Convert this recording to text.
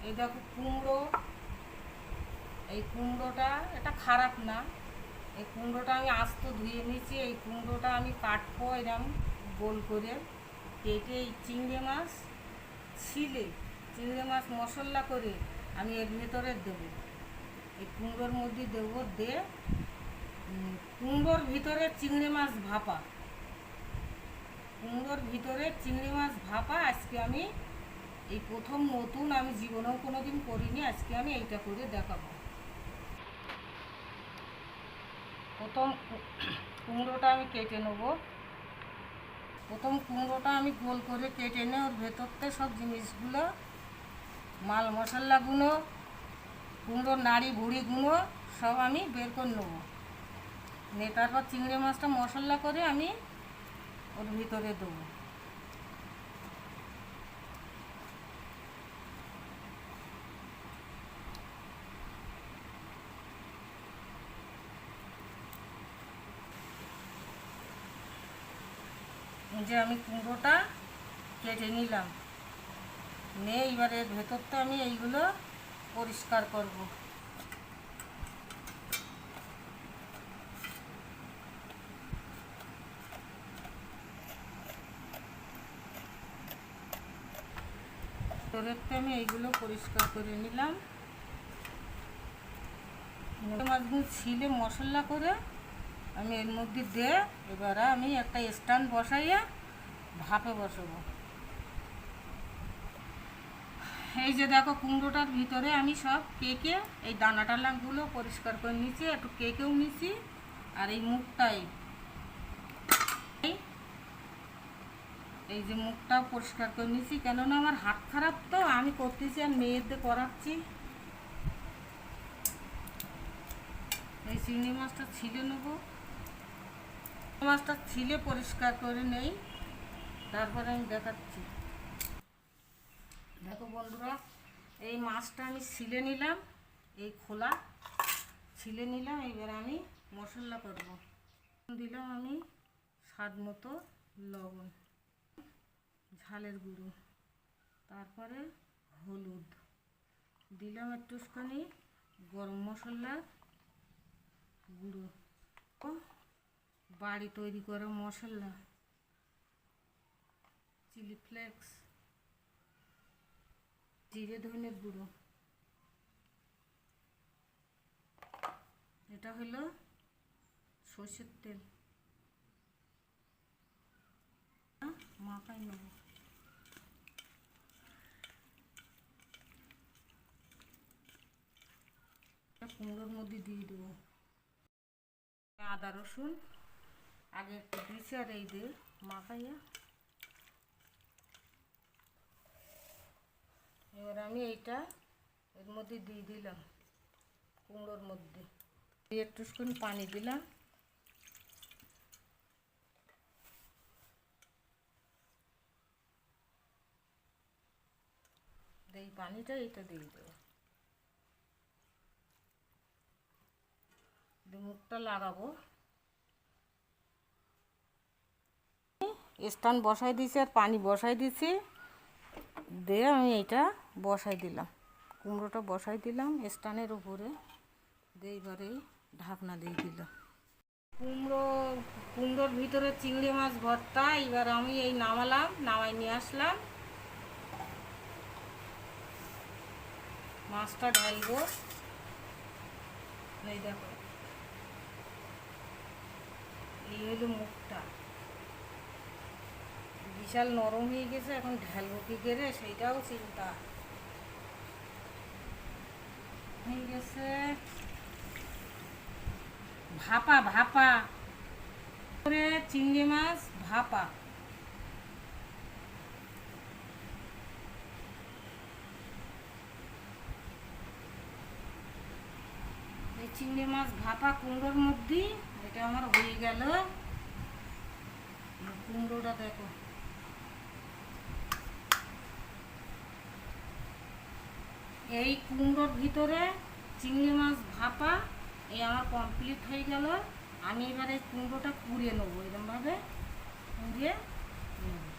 এই দেখো কুমড়ো, এই কুমড়োটা এটা খারাপ না। এই কুমড়োটা আমি আস্ত ধুয়ে নিয়েছি। এই কুমড়োটা আমি কাটবো এরকম গোল করে কেটে। এই চিংড়ি মাছ ছিলে, চিংড়ি মাছ মশলা করে আমি এর ভেতরে দেবো, এই কুমড়োর মধ্যে দেবো। দিয়ে কুমড়োর ভিতরে চিংড়ি মাছ ভাপা, কুমড়োর ভিতরে চিংড়ি মাছ ভাপা আজকে আমি এই প্রথম নতুন, আমি জীবনেও কোনো দিন করিনি, আজকে আমি এইটা করে দেখাবো। প্রথম কুমড়োটা আমি কেটে নেব। প্রথম কুমড়োটা আমি গোল করে কেটে নিয়ে ওর ভেতরতে সব জিনিসগুলো, মাল মশলাগুলো, কুমড়োর নাড়ি ভুড়িগুলো সব আমি বের করে নেবো। নিয়ে তারপর চিংড়ি মাছটা মশলা করে আমি ওর ভিতরে দেবো। যে আমি কুমড়োটা কেটে নিলাম, নিয়ে এবারে ভেতরটা আমি এইগুলো পরিষ্কার করব। ভেতরেরটা আমি এইগুলো পরিষ্কার করে নিলাম। মাছগুলো ছিলে মশলা করে আমি এর মধ্যে দিয়ে এবারে আমি একটা স্ট্যান্ড বসাইয়া ভাপে বসাবো। এই যে দেখো কুমড়োটার ভিতরে আমি সব কেকে এই দানা টানাগুলো পরিষ্কার করে নিচ্ছি, একটু কেকেও নিচ্ছি। আর এই মুখটাই, এই যে মুখটাও পরিষ্কার করে নিচ্ছি, কেননা আমার হাত খারাপ তো আমি করতেছি আর মেয়েদের করাচ্ছি। এই চিংড়ি মাছটা ছিলে নেবো, মাছটা ছিলে পরিষ্কার করে নেই, তারপরে আমি দেখাচ্ছি। দেখো বন্ধুরা, এই মাছটা আমি ছিলে নিলাম, এই খোলা ছিলে নিলাম। এবার আমি মশলা করব। দিলাম আমি স্বাদ মতো লবণ, ঝালের গুঁড়ো, তারপরে হলুদ দিলাম, একটুখানি গরম মশলার গুঁড়ো, বাড়ি তৈরি করা মশলা, চিলি ফ্লেক্স, জিরে ধনের গুঁড়ো, এটা হলো সর্ষের তেল, মাখাই নেব। কুমড়োর মধ্যে দিয়ে দেবো। আদা রসুন আগে একটু দিয়েছি, আর এই দিয়ে মাখাইয়া এবার আমি এইটা এর মধ্যে দিয়ে দিলাম, কুমড়োর মধ্যে দিয়ে একটুখানি পানি দিলাম। এই পানিটা এইটা দিয়ে দেবো, মুখটা লাগাবো। স্ট্যান্ড বসাই দিয়েছি আর পানি বসাই দিয়েছি, দিয়ে আমি এইটা বসাই দিলাম, কুমড়োটা বসাই দিলাম স্ট্যান্ডের উপরে দিয়ে এবারে ঢাকনা দিয়ে দিলাম। কুমড়োর ভিতরে চিংড়ি মাছ ভর্তা। এবার আমি এই নামালাম, নামাই নিয়ে আসলাম, মাছটা ঢালবো। এই দেখো, এই হলো মুখটা, বিশাল নরম হয়ে গেছে, এখন ঢালবো কি করে সেইটাও চিন্তা হয়ে গেছে। ভাপা ভাপা করে চিংড়ি মাছ ভাপা, এই চিংড়ি মাছ ভাপা কুমড়োর মধ্যে এটা আমার হয়ে গেল। কুমড়োটা দেখো, এই কুমড়োর ভিতরে চিংড়ি মাছ ভাপা এই আমার কমপ্লিট হয়ে গেল। আমি এবারে কুমড়োটা কুড়িয়ে নেবো, এরকমভাবে কুড়িয়ে নেব।